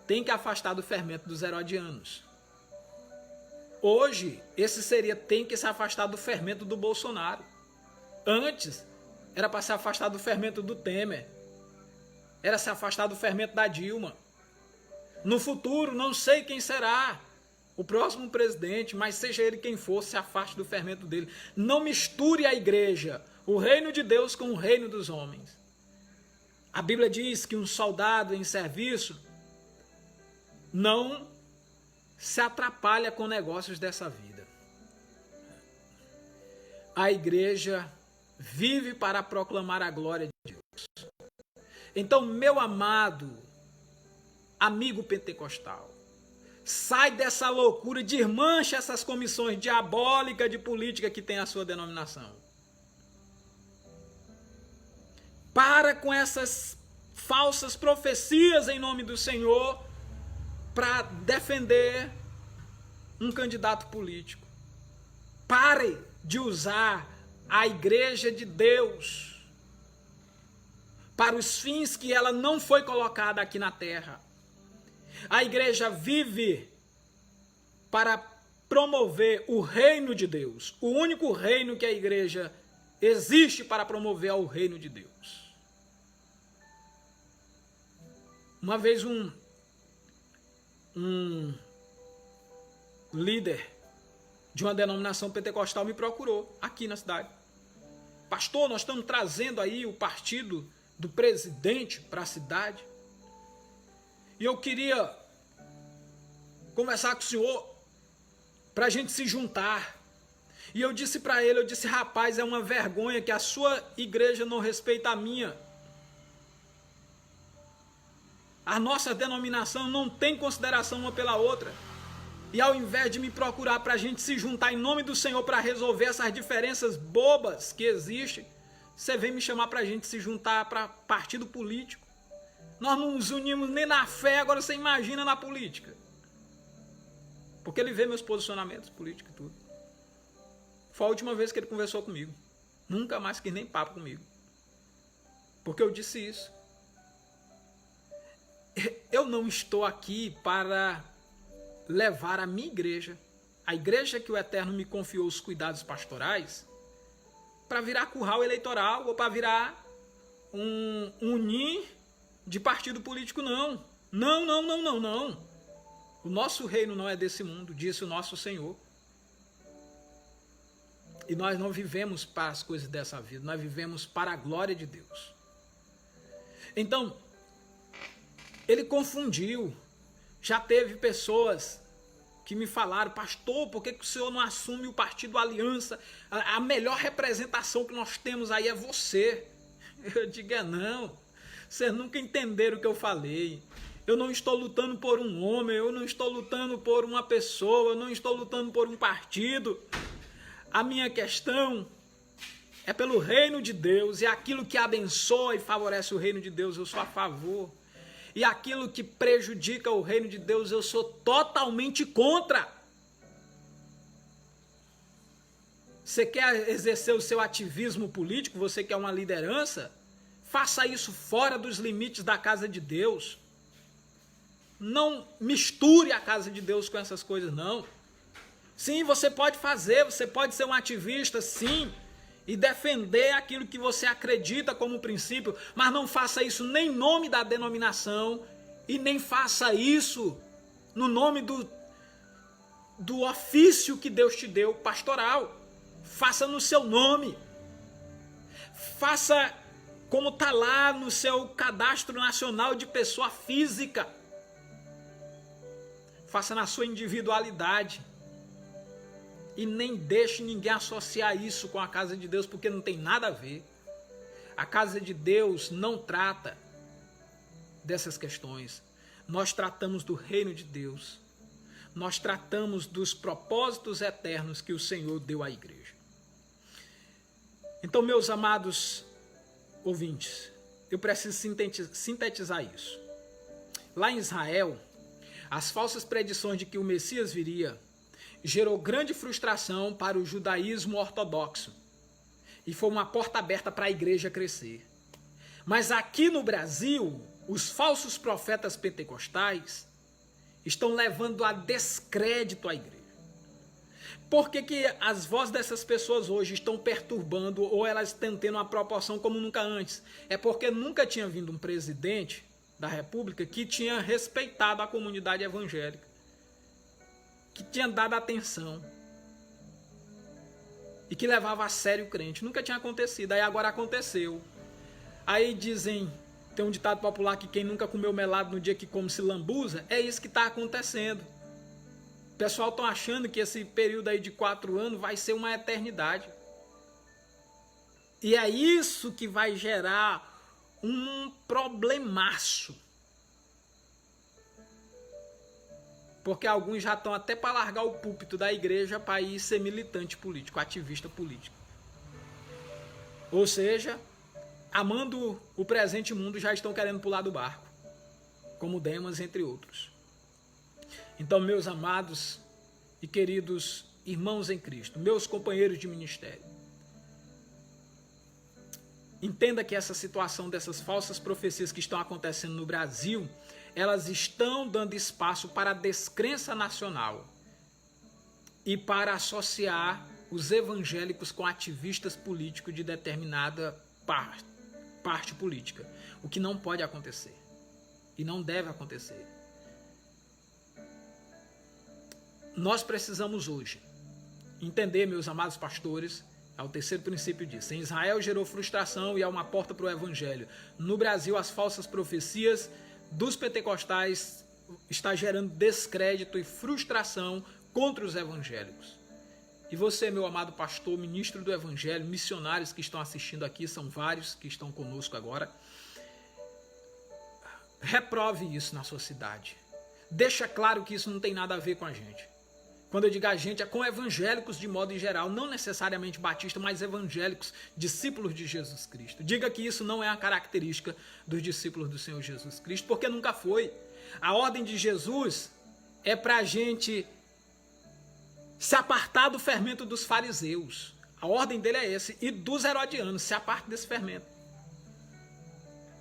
Tem que afastar do fermento dos herodianos. Hoje, tem que se afastar do fermento do Bolsonaro. Antes, era para se afastar do fermento do Temer. Era se afastar do fermento da Dilma. No futuro, não sei quem será o próximo presidente, mas seja ele quem for, se afaste do fermento dele. Não misture a igreja, o reino de Deus com o reino dos homens. A Bíblia diz que um soldado em serviço não se atrapalha com negócios dessa vida. A igreja vive para proclamar a glória de Deus. Então, meu amado amigo pentecostal, sai dessa loucura, desmancha essas comissões diabólicas de política que tem a sua denominação. Para com essas falsas profecias em nome do Senhor para defender um candidato político. Pare de usar a igreja de Deus para os fins que ela não foi colocada aqui na terra. A igreja vive para promover o reino de Deus. O único reino que a igreja existe para promover é o reino de Deus. Uma vez um líder de uma denominação pentecostal me procurou aqui na cidade. Pastor, nós estamos trazendo aí o partido do presidente para a cidade. E eu queria conversar com o senhor para a gente se juntar. E eu disse para ele, rapaz, é uma vergonha que a sua igreja não respeita a minha. A nossa denominação não tem consideração uma pela outra. E ao invés de me procurar para a gente se juntar em nome do Senhor para resolver essas diferenças bobas que existem, você vem me chamar para a gente se juntar para partido político. Nós não nos unimos nem na fé, agora você imagina na política. Porque ele vê meus posicionamentos políticos e tudo. Foi a última vez que ele conversou comigo. Nunca mais quis nem papo comigo. Porque eu disse isso. Eu não estou aqui para levar a minha igreja, a igreja que o Eterno me confiou os cuidados pastorais, para virar curral eleitoral ou para virar um ninho de partido político, não. Não. O nosso reino não é desse mundo, disse o nosso Senhor. E nós não vivemos para as coisas dessa vida, nós vivemos para a glória de Deus. Então, ele confundiu. Já teve pessoas que me falaram, pastor, por que o senhor não assume o partido Aliança? A melhor representação que nós temos aí é você. Eu digo, não. Vocês nunca entenderam o que eu falei. Eu não estou lutando por um homem, eu não estou lutando por uma pessoa, eu não estou lutando por um partido. A minha questão é pelo reino de Deus, e aquilo que abençoa e favorece o reino de Deus, eu sou a favor. E aquilo que prejudica o reino de Deus, eu sou totalmente contra. Você quer exercer o seu ativismo político, você quer uma liderança? Faça isso fora dos limites da casa de Deus. Não misture a casa de Deus com essas coisas, não. Sim, você pode fazer, você pode ser um ativista, sim, e defender aquilo que você acredita como princípio, mas não faça isso nem em nome da denominação e nem faça isso no nome do ofício que Deus te deu, pastoral. Faça no seu nome. Faça como está lá no seu cadastro nacional de pessoa física. Faça na sua individualidade. E nem deixe ninguém associar isso com a casa de Deus, porque não tem nada a ver. A casa de Deus não trata dessas questões. Nós tratamos do reino de Deus. Nós tratamos dos propósitos eternos que o Senhor deu à igreja. Então, meus amados ouvintes, eu preciso sintetizar isso. Lá em Israel, as falsas predições de que o Messias viria gerou grande frustração para o judaísmo ortodoxo e foi uma porta aberta para a igreja crescer. Mas aqui no Brasil, os falsos profetas pentecostais estão levando a descrédito à igreja. Por que as vozes dessas pessoas hoje estão perturbando ou elas estão tendo uma proporção como nunca antes? É porque nunca tinha vindo um presidente da República que tinha respeitado a comunidade evangélica, que tinha dado atenção e que levava a sério o crente. Nunca tinha acontecido, aí agora aconteceu. Aí dizem, tem um ditado popular que quem nunca comeu melado no dia que come se lambuza, é isso que está acontecendo. O pessoal está achando que esse período aí de 4 anos vai ser uma eternidade. E é isso que vai gerar um problemaço. Porque alguns já estão até para largar o púlpito da igreja para ir ser militante político, ativista político. Ou seja, amando o presente mundo, já estão querendo pular do barco, como Demas, entre outros. Então, meus amados e queridos irmãos em Cristo, meus companheiros de ministério, entenda que essa situação dessas falsas profecias que estão acontecendo no Brasil, elas estão dando espaço para a descrença nacional e para associar os evangélicos com ativistas políticos de determinada parte política, o que não pode acontecer e não deve acontecer. Nós precisamos hoje entender, meus amados pastores, é o terceiro princípio disso. Em Israel gerou frustração e é uma porta para o evangelho. No Brasil, as falsas profecias dos pentecostais está gerando descrédito e frustração contra os evangélicos. E você, meu amado pastor, ministro do Evangelho, missionários que estão assistindo aqui, são vários que estão conosco agora, reprove isso na sua cidade. Deixa claro que isso não tem nada a ver com a gente. Quando eu digo a gente, é com evangélicos de modo em geral, não necessariamente batistas, mas evangélicos, discípulos de Jesus Cristo. Diga que isso não é a característica dos discípulos do Senhor Jesus Cristo, porque nunca foi. A ordem de Jesus é para a gente se apartar do fermento dos fariseus. A ordem dele é essa. E dos herodianos, se aparte desse fermento.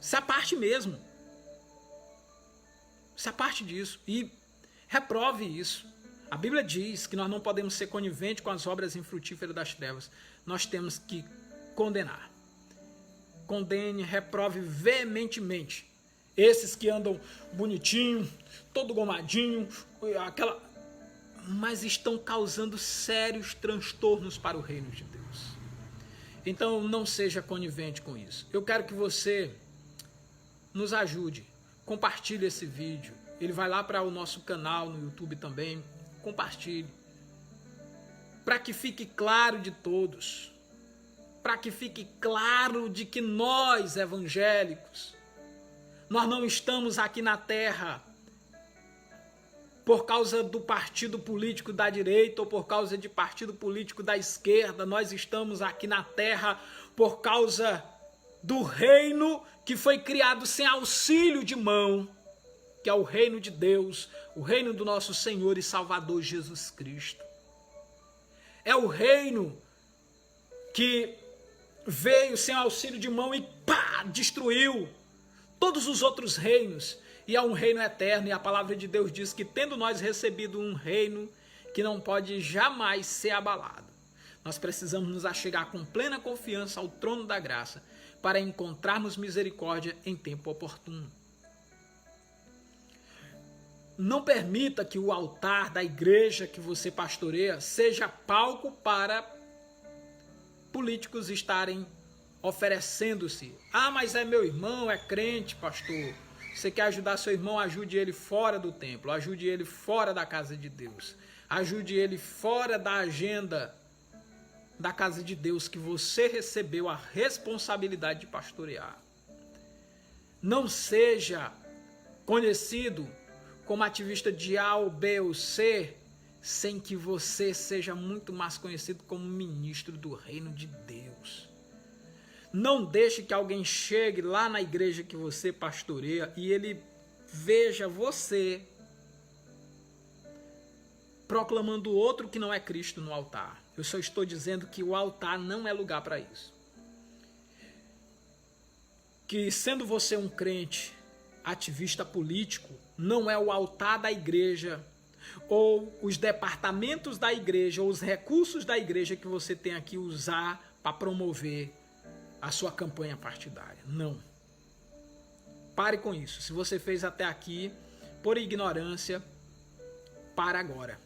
Se aparte mesmo. Se aparte disso e reprove isso. A Bíblia diz que nós não podemos ser coniventes com as obras infrutíferas das trevas. Nós temos que condenar. Condene, reprove veementemente esses que andam bonitinho, todo gomadinho, mas estão causando sérios transtornos para o reino de Deus. Então não seja conivente com isso. Eu quero que você nos ajude. Compartilhe esse vídeo. Ele vai lá para o nosso canal no YouTube também. Compartilhe. Para que fique claro de todos. Para que fique claro de que nós, evangélicos, nós não estamos aqui na terra por causa do partido político da direita ou por causa de partido político da esquerda. Nós estamos aqui na terra por causa do reino que foi criado sem auxílio de mão, que é o reino de Deus, o reino do nosso Senhor e Salvador Jesus Cristo. É o reino que veio sem auxílio de mão e pá, destruiu todos os outros reinos. E é um reino eterno, e a palavra de Deus diz que tendo nós recebido um reino que não pode jamais ser abalado, nós precisamos nos achegar com plena confiança ao trono da graça para encontrarmos misericórdia em tempo oportuno. Não permita que o altar da igreja que você pastoreia seja palco para políticos estarem oferecendo-se. Ah, mas é meu irmão, é crente, pastor. Você quer ajudar seu irmão, ajude ele fora do templo, ajude ele fora da casa de Deus. Ajude ele fora da agenda da casa de Deus que você recebeu a responsabilidade de pastorear. Não seja conhecido como ativista de A ou B ou C, sem que você seja muito mais conhecido como ministro do reino de Deus. Não deixe que alguém chegue lá na igreja que você pastoreia e ele veja você proclamando outro que não é Cristo no altar. Eu só estou dizendo que o altar não é lugar para isso. Que sendo você um crente, ativista político, não é o altar da igreja ou os departamentos da igreja ou os recursos da igreja que você tem que usar para promover a sua campanha partidária. Não. Pare com isso. Se você fez até aqui por ignorância, para agora.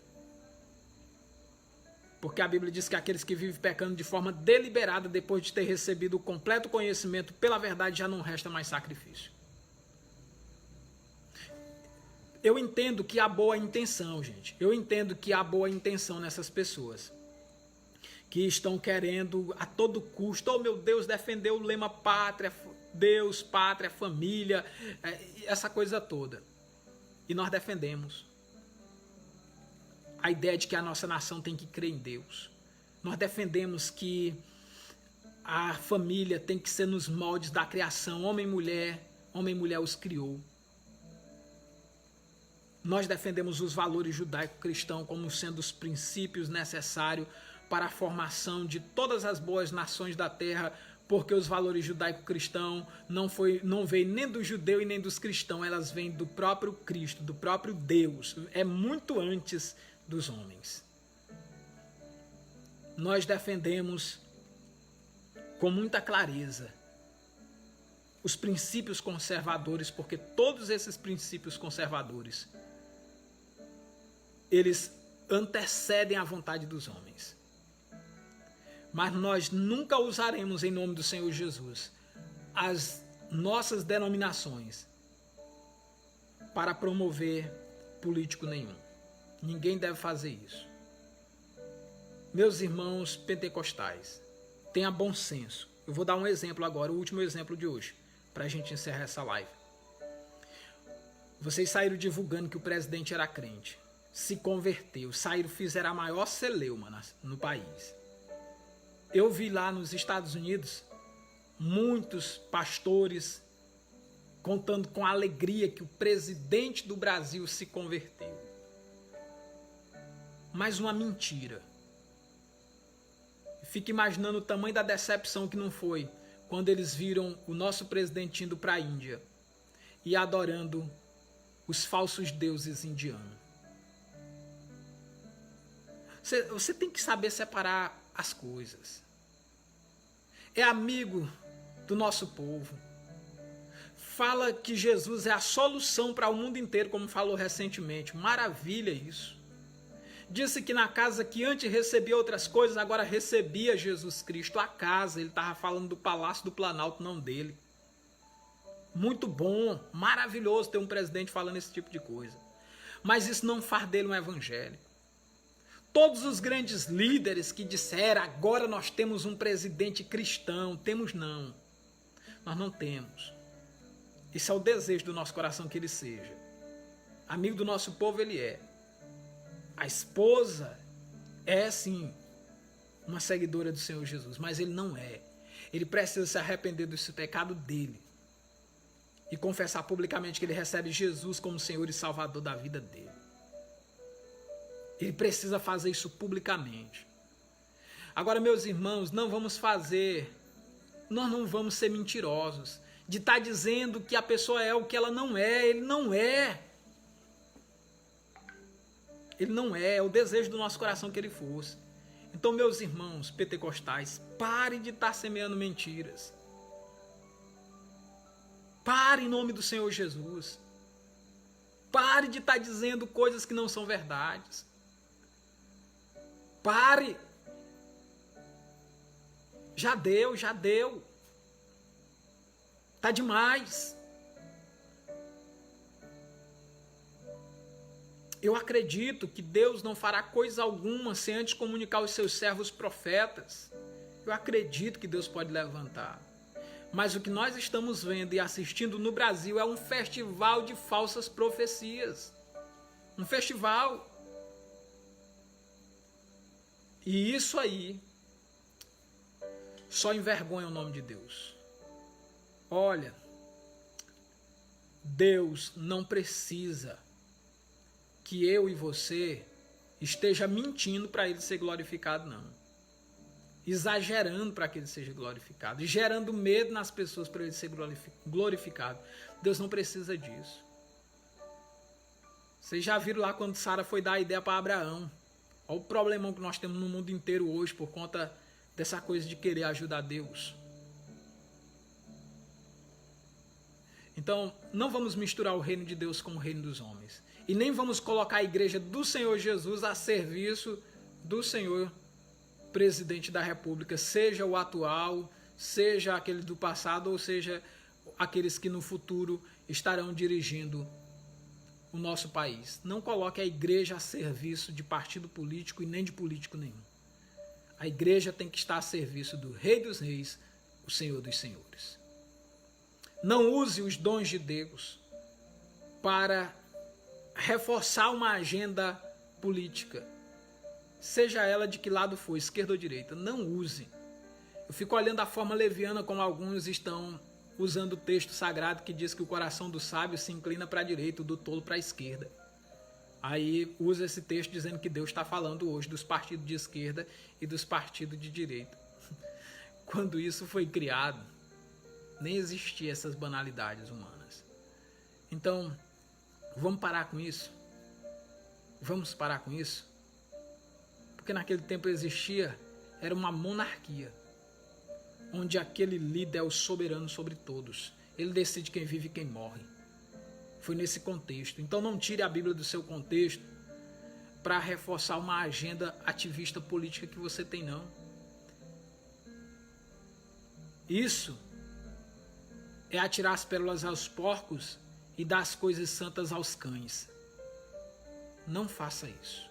Porque a Bíblia diz que aqueles que vivem pecando de forma deliberada, depois de ter recebido o completo conhecimento pela verdade, já não resta mais sacrifício. Eu entendo que há boa intenção, gente. Eu entendo que há boa intenção nessas pessoas que estão querendo a todo custo, oh meu Deus, defender o lema pátria, Deus, pátria, família, essa coisa toda. E nós defendemos a ideia de que a nossa nação tem que crer em Deus. Nós defendemos que a família tem que ser nos moldes da criação, homem e mulher os criou. Nós defendemos os valores judaico-cristãos como sendo os princípios necessários para a formação de todas as boas nações da terra, porque os valores judaico-cristãos não vêm nem do judeu e nem dos cristãos, elas vêm do próprio Cristo, do próprio Deus. É muito antes dos homens. Nós defendemos com muita clareza os princípios conservadores, porque todos esses princípios conservadores, eles antecedem a vontade dos homens. Mas nós nunca usaremos em nome do Senhor Jesus as nossas denominações para promover político nenhum. Ninguém deve fazer isso. Meus irmãos pentecostais, tenha bom senso. Eu vou dar um exemplo agora, o último exemplo de hoje, para a gente encerrar essa live. Vocês saíram divulgando que o presidente era crente, se converteu, saíram, fizeram a maior celeuma no país. Eu vi lá nos Estados Unidos muitos pastores contando com alegria que o presidente do Brasil se converteu. Mais uma mentira. Fico imaginando o tamanho da decepção que não foi quando eles viram o nosso presidente indo para a Índia e adorando os falsos deuses indianos. Você tem que saber separar as coisas. É amigo do nosso povo. Fala que Jesus é a solução para o mundo inteiro, como falou recentemente. Maravilha isso. Disse que na casa que antes recebia outras coisas, agora recebia Jesus Cristo. A casa, ele estava falando do Palácio do Planalto, não dele. Muito bom, maravilhoso ter um presidente falando esse tipo de coisa. Mas isso não faz dele um evangélico. Todos os grandes líderes que disseram, agora nós temos um presidente cristão, temos não. Nós não temos. Isso é o desejo do nosso coração que ele seja. Amigo do nosso povo ele é. A esposa é sim uma seguidora do Senhor Jesus, mas ele não é. Ele precisa se arrepender desse pecado dele e confessar publicamente que ele recebe Jesus como Senhor e Salvador da vida dele. Ele precisa fazer isso publicamente. Agora, meus irmãos, nós não vamos ser mentirosos de estar dizendo que a pessoa é o que ela não é. Ele não é. Ele não é. É o desejo do nosso coração que ele fosse. Então, meus irmãos pentecostais, pare de estar semeando mentiras. Pare em nome do Senhor Jesus. Pare de estar dizendo coisas que não são verdades. Pare. Já deu, já deu. Tá demais. Eu acredito que Deus não fará coisa alguma sem antes comunicar aos seus servos profetas. Eu acredito que Deus pode levantar. Mas o que nós estamos vendo e assistindo no Brasil é um festival de falsas profecias. Um festival. E isso aí só envergonha o nome de Deus. Olha, Deus não precisa que eu e você esteja mentindo para ele ser glorificado, não. Exagerando para que ele seja glorificado. E gerando medo nas pessoas para ele ser glorificado. Deus não precisa disso. Vocês já viram lá quando Sara foi dar a ideia para Abraão. Olha o problemão que nós temos no mundo inteiro hoje por conta dessa coisa de querer ajudar Deus. Então, não vamos misturar o reino de Deus com o reino dos homens. E nem vamos colocar a igreja do Senhor Jesus a serviço do Senhor presidente da República, seja o atual, seja aquele do passado, ou seja aqueles que no futuro estarão dirigindo o nosso país. Não coloque a igreja a serviço de partido político e nem de político nenhum. A igreja tem que estar a serviço do Rei dos Reis, o Senhor dos Senhores. Não use os dons de Deus para reforçar uma agenda política, seja ela de que lado for, esquerda ou direita. Não use. Eu fico olhando a forma leviana como alguns estão usando o texto sagrado que diz que o coração do sábio se inclina para a direita, o do tolo para a esquerda. Aí usa esse texto dizendo que Deus está falando hoje dos partidos de esquerda e dos partidos de direita. Quando isso foi criado, nem existiam essas banalidades humanas. Então, vamos parar com isso? Vamos parar com isso? Porque naquele tempo existia, era uma monarquia, onde aquele líder é o soberano sobre todos. Ele decide quem vive e quem morre. Foi nesse contexto. Então não tire a Bíblia do seu contexto para reforçar uma agenda ativista política que você tem, não. Isso é atirar as pérolas aos porcos e dar as coisas santas aos cães. Não faça isso.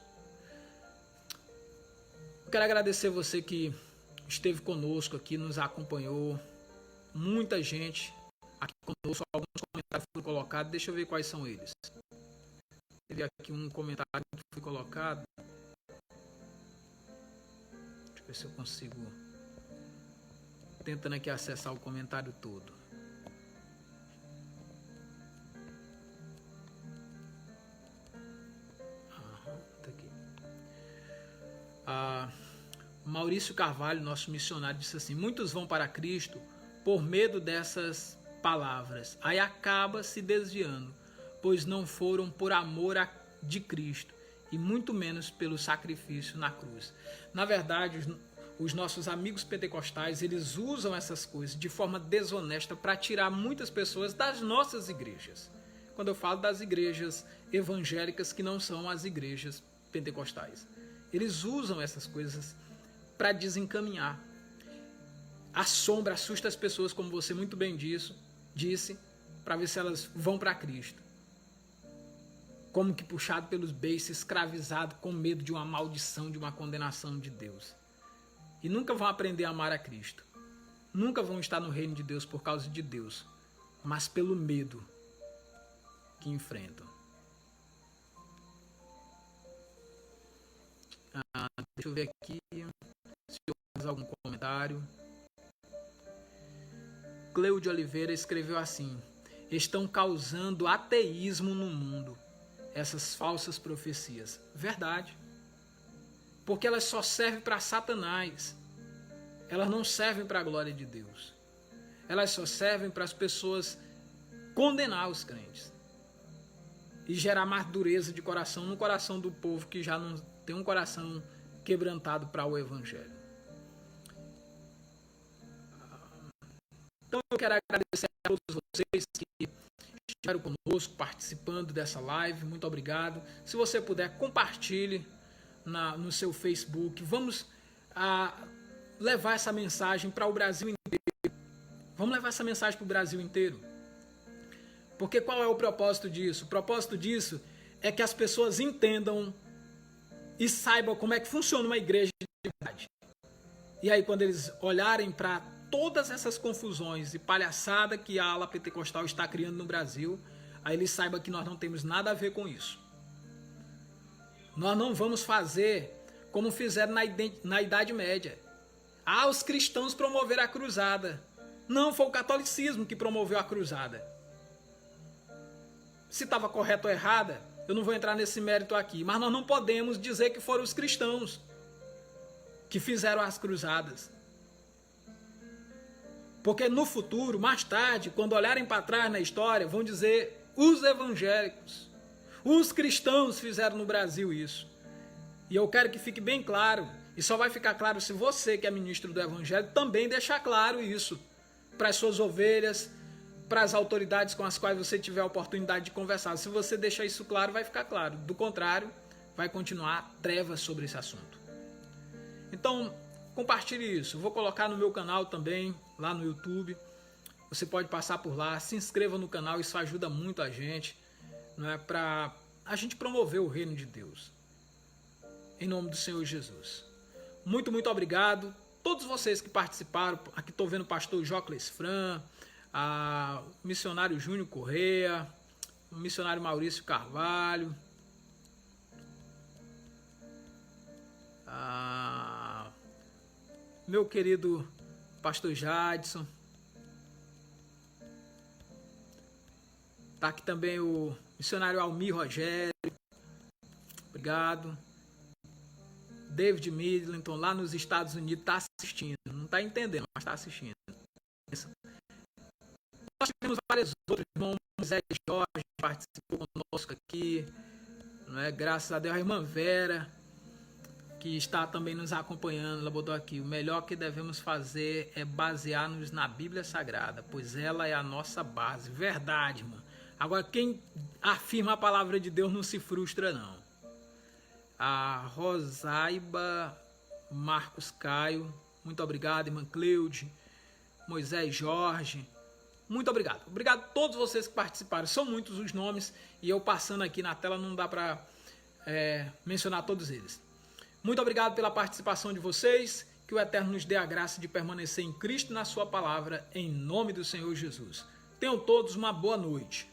quero agradecer você que esteve conosco aqui, nos acompanhou. Muita gente aqui conosco, alguns comentários foram colocados. Deixa eu ver quais são eles. Teve aqui um comentário que foi colocado. Deixa eu ver se eu consigo. Tentando aqui acessar o comentário todo. Tá aqui. Maurício Carvalho, nosso missionário, disse assim: muitos vão para Cristo por medo dessas palavras, aí acaba se desviando, pois não foram por amor de Cristo e muito menos pelo sacrifício na cruz. Na verdade, os nossos amigos pentecostais, eles usam essas coisas de forma desonesta para tirar muitas pessoas das nossas igrejas. Quando eu falo das igrejas evangélicas que não são as igrejas pentecostais, eles usam essas coisas para desencaminhar. Assusta as pessoas, como você muito bem disse, para ver se elas vão para Cristo. Como que puxado pelos beiços, escravizado, com medo de uma maldição, de uma condenação de Deus. E nunca vão aprender a amar a Cristo. Nunca vão estar no reino de Deus por causa de Deus, mas pelo medo que enfrentam. Deixa eu ver aqui se eu fiz algum comentário. Cleude Oliveira escreveu assim: estão causando ateísmo no mundo, essas falsas profecias. Verdade. Porque elas só servem para Satanás. Elas não servem para a glória de Deus. Elas só servem para as pessoas condenar os crentes e gerar mais dureza de coração no coração do povo que já não tem um coração quebrantado para o Evangelho. Então eu quero agradecer a todos vocês que estiveram conosco participando dessa live. Muito obrigado. Se você puder, compartilhe no seu Facebook. Vamos levar essa mensagem para o Brasil inteiro. Vamos levar essa mensagem para o Brasil inteiro. Porque qual é o propósito disso? O propósito disso é que as pessoas entendam e saibam como é que funciona uma igreja de verdade. E aí, quando eles olharem para todas essas confusões e palhaçada que a ala pentecostal está criando no Brasil, aí eles saibam que nós não temos nada a ver com isso. Nós não vamos fazer como fizeram na Idade Média. Os cristãos promoveram a cruzada. Não, foi o catolicismo que promoveu a cruzada. Se estava correto ou errada, eu não vou entrar nesse mérito aqui, mas nós não podemos dizer que foram os cristãos que fizeram as cruzadas. Porque no futuro, mais tarde, quando olharem para trás na história, vão dizer: os evangélicos, os cristãos fizeram no Brasil isso. E eu quero que fique bem claro, e só vai ficar claro se você, que é ministro do Evangelho, também deixar claro isso para as suas ovelhas, para as autoridades com as quais você tiver a oportunidade de conversar. Se você deixar isso claro, vai ficar claro. Do contrário, vai continuar trevas sobre esse assunto. Então, compartilhe isso. Vou colocar no meu canal também, lá no YouTube. Você pode passar por lá, se inscreva no canal, isso ajuda muito a gente, não é, para a gente promover o reino de Deus. Em nome do Senhor Jesus. Muito, muito obrigado. Todos vocês que participaram, aqui estou vendo o pastor Jocles Fran, o missionário Júnior Correia, o missionário Maurício Carvalho, meu querido pastor Jadson. Está aqui também o missionário Almir Rogério. Obrigado. David Middleton, lá nos Estados Unidos, está assistindo. Não está entendendo, mas está assistindo. Nós tivemos vários outros, irmão José Jorge participou conosco aqui, não é? Graças a Deus. A irmã Vera, que está também nos acompanhando, ela botou aqui: o melhor que devemos fazer é basear-nos na Bíblia Sagrada, pois ela é a nossa base. Verdade, irmão. Agora, quem afirma a palavra de Deus não se frustra, não. A Rosaiba Marcos Caio, muito obrigado, irmã Cleude, Moisés Jorge, muito obrigado. Obrigado a todos vocês que participaram. São muitos os nomes e eu passando aqui na tela não dá para mencionar todos eles. Muito obrigado pela participação de vocês. Que o Eterno nos dê a graça de permanecer em Cristo na sua palavra, em nome do Senhor Jesus. Tenham todos uma boa noite.